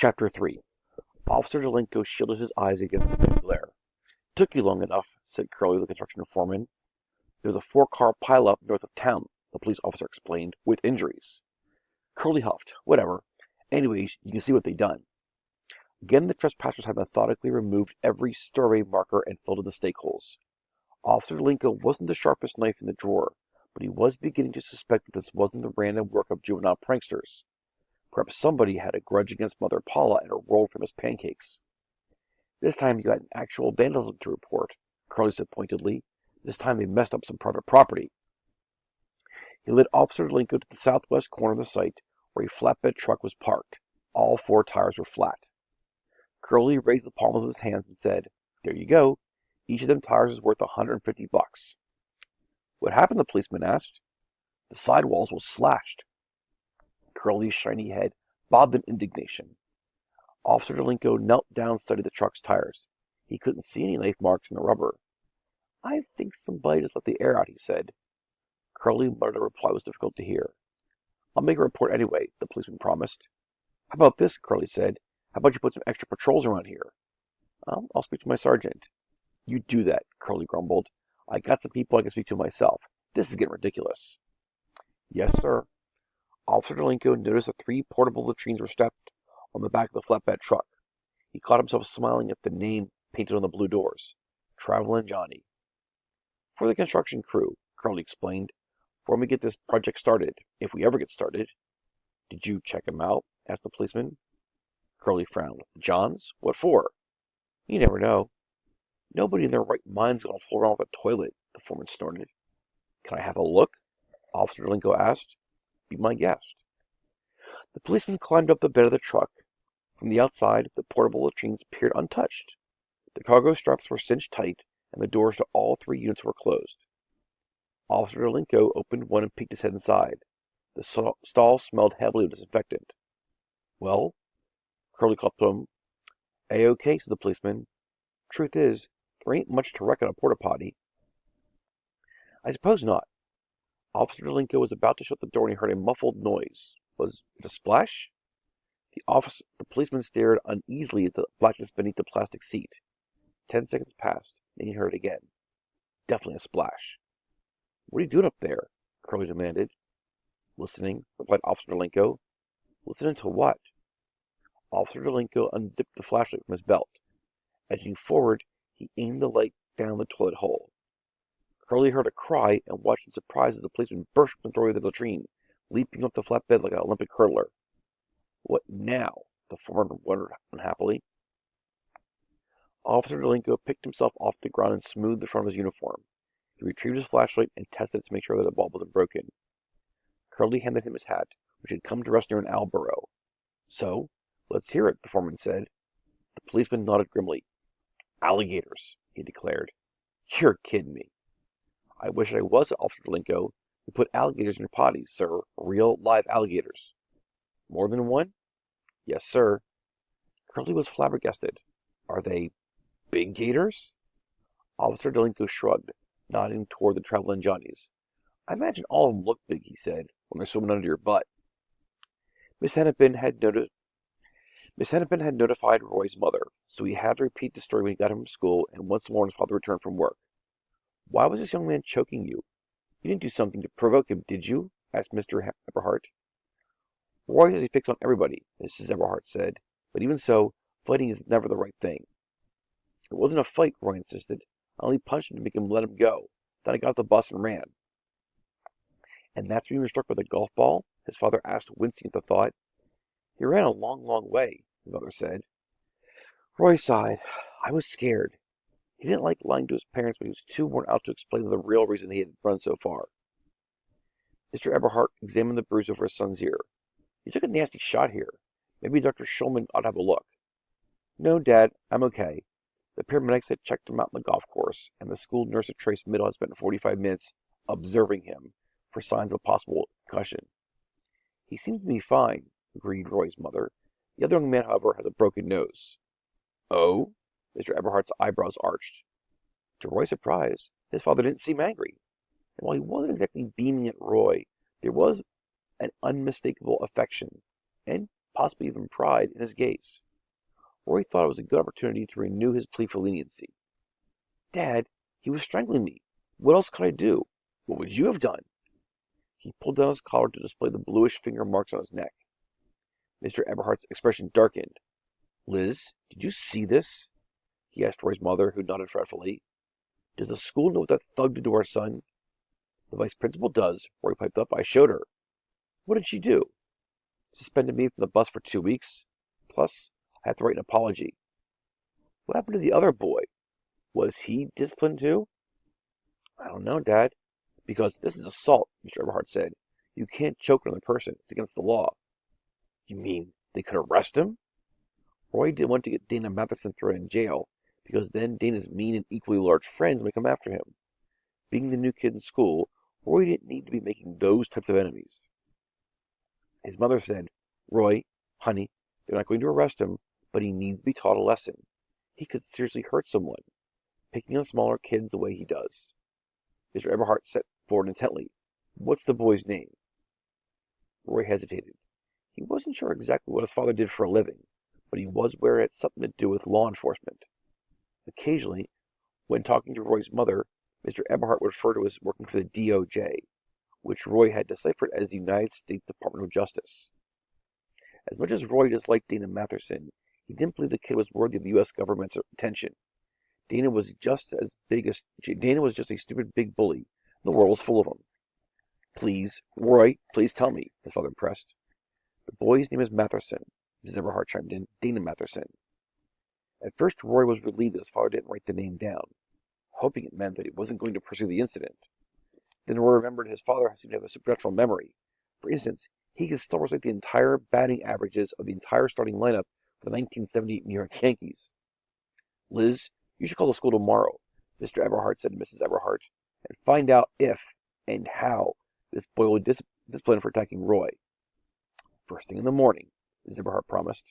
Chapter 3. Officer Delenko shielded his eyes against the dim glare. "Took you long enough," said Curly, the construction foreman. "There's a 4-car pileup north of town," the police officer explained, "with injuries." Curly huffed. "Whatever. Anyways, you can see what they done." Again, the trespassers had methodically removed every survey marker and filled in the stake holes. Officer Delenko wasn't the sharpest knife in the drawer, but he was beginning to suspect that this wasn't the random work of juvenile pranksters. Perhaps somebody had a grudge against Mother Paula and her world-famous pancakes. "This time you got an actual vandalism to report," Curly said pointedly. "This time they messed up some private property." He led Officer Delenko to the southwest corner of the site, where a flatbed truck was parked. All 4 tires were flat. Curly raised the palms of his hands and said, "There you go. Each of them tires is worth $150. "What happened?" the policeman asked. "The sidewalls was slashed." Curly's shiny head bobbed in indignation. Officer Delenko knelt down and studied the truck's tires. He couldn't see any knife marks in the rubber. "I think somebody just let the air out," he said. Curly muttered a reply was difficult to hear. "I'll make a report anyway," the policeman promised. "How about this?" Curly said. "How about you put some extra patrols around here?" "I'll speak to my sergeant." "You do that," Curly grumbled. "I got some people I can speak to myself. This is getting ridiculous." "Yes, sir." Officer Delenko noticed that 3 portable latrines were stepped on the back of the flatbed truck. He caught himself smiling at the name painted on the blue doors. "Travelin' Johnny." "For the construction crew," Curly explained. "For when we get this project started, if we ever get started." "Did you check him out?" asked the policeman. Curly frowned. "Johns? What for?" "You never know." "Nobody in their right mind's going to fool around with a toilet," the foreman snorted. "Can I have a look?" Officer Delenko asked. "Be my guest." The policeman climbed up the bed of the truck. From the outside, the portable latrines appeared untouched. The cargo straps were cinched tight, and the doors to all 3 units were closed. Officer Delenko opened one and peeked his head inside. The stall smelled heavily of disinfectant. "Well?" Curly called to him. "A-OK," said the policeman. "Truth is, there ain't much to wreck on a porta-potty." "I suppose not." Officer Delenko was about to shut the door when he heard a muffled noise. Was it a splash? The policeman stared uneasily at the blackness beneath the plastic seat. 10 seconds passed, then he heard it again. Definitely a splash. "What are you doing up there?" Curly demanded. "Listening," replied Officer Delenko. "Listening to what?" Officer Delenko undipped the flashlight from his belt. Edging forward, he aimed the light down the toilet hole. Curly heard a cry and watched in surprise as the policeman burst from the doorway of the latrine, leaping up the flatbed like an Olympic hurdler. "What now?" the foreman wondered unhappily. Officer Delenko picked himself off the ground and smoothed the front of his uniform. He retrieved his flashlight and tested it to make sure that the bulb wasn't broken. Curly handed him his hat, which had come to rest near an owl burrow. "So, let's hear it," the foreman said. The policeman nodded grimly. "Alligators," he declared. "You're kidding me." "I wish I was," Officer Delenko. "We put alligators in your potties, sir. Real, live alligators." "More than one?" "Yes, sir." Curly was flabbergasted. "Are they big gators?" Officer Delenko shrugged, nodding toward the Travelin' Johnnies. "I imagine all of them look big," he said, "when they're swimming under your butt." Miss Hennepin had notified Roy's mother, so he had to repeat the story when he got home from school and once more when his father returned from work. "Why was this young man choking you? You didn't do something to provoke him, did you?" asked Mr. Eberhart. "Roy says he picks on everybody," Mrs. Eberhart said, "but even so, fighting is never the right thing." "It wasn't a fight," Roy insisted. "I only punched him to make him let him go. Then I got off the bus and ran." "And that's when you were struck with a golf ball?" his father asked, wincing at the thought. "He ran a long, long way," his mother said. Roy sighed. "I was scared." He didn't like lying to his parents, but he was too worn out to explain the real reason he had run so far. Mr. Eberhart examined the bruise over his son's ear. "You took a nasty shot here. Maybe Dr. Schulman ought to have a look." "No, Dad, I'm okay. The paramedics had checked him out on the golf course, and the school nurse at Trace Middle had spent 45 minutes observing him for signs of a possible concussion." "He seems to be fine," agreed Roy's mother. "The other young man, however, has a broken nose." "Oh?" Mr. Eberhardt's eyebrows arched. To Roy's surprise, his father didn't seem angry. And while he wasn't exactly beaming at Roy, there was an unmistakable affection, and possibly even pride in his gaze. Roy thought it was a good opportunity to renew his plea for leniency. Dad, he was strangling me. What else could I do? What would you have done? He pulled down his collar to display the bluish finger marks on his neck. Mr. Eberhardt's expression darkened. Liz, did you see this? He asked Roy's mother, who nodded fretfully. Does the school know what that thug did to our son? The vice principal does, Roy piped up. I showed her. What did she do? Suspended me from the bus for 2 weeks. Plus, I have to write an apology. What happened to the other boy? Was he disciplined too? I don't know, Dad. Because this is assault, Mr. Eberhardt said. You can't choke another person. It's against the law. You mean they could arrest him? Roy didn't want to get Dana Matheson thrown in jail, because then Dana's mean and equally large friends might come after him. Being the new kid in school, Roy didn't need to be making those types of enemies. His mother said, Roy, honey, they're not going to arrest him, but he needs to be taught a lesson. He could seriously hurt someone, picking on smaller kids the way he does. Mr. Eberhardt sat forward intently. What's the boy's name? Roy hesitated. He wasn't sure exactly what his father did for a living, but he was aware it had something to do with law enforcement. Occasionally, when talking to Roy's mother, Mr. Eberhardt would refer to his working for the DOJ, which Roy had deciphered as the United States Department of Justice. As much as Roy disliked Dana Matheson, he didn't believe the kid was worthy of the U.S. government's attention. Dana was just a stupid big bully. The world was full of them. Please, Roy, please tell me, his father pressed. The boy's name is Matheson, Mrs. Eberhardt chimed in. Dana Matheson. At first, Roy was relieved that his father didn't write the name down, hoping it meant that he wasn't going to pursue the incident. Then Roy remembered his father seemed to have a supernatural memory. For instance, he could still recite the entire batting averages of the entire starting lineup for the 1978 New York Yankees. Liz, you should call the school tomorrow, Mr. Eberhardt said to Mrs. Eberhardt, and find out if and how this boy will discipline for attacking Roy. First thing in the morning, Mrs. Eberhardt promised.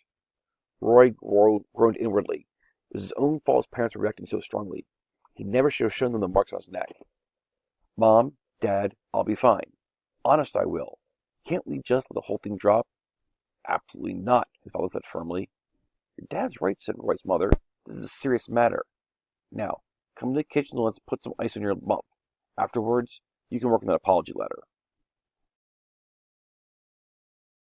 Roy groaned inwardly. It was his own fault his parents were reacting so strongly. He never should have shown them the marks on his neck. Mom, Dad, I'll be fine. Honest, I will. Can't we just let the whole thing drop? Absolutely not, his father said firmly. Your dad's right, said Roy's mother. This is a serious matter. Now, come to the kitchen and let's put some ice on your bump. Afterwards, you can work on that apology letter.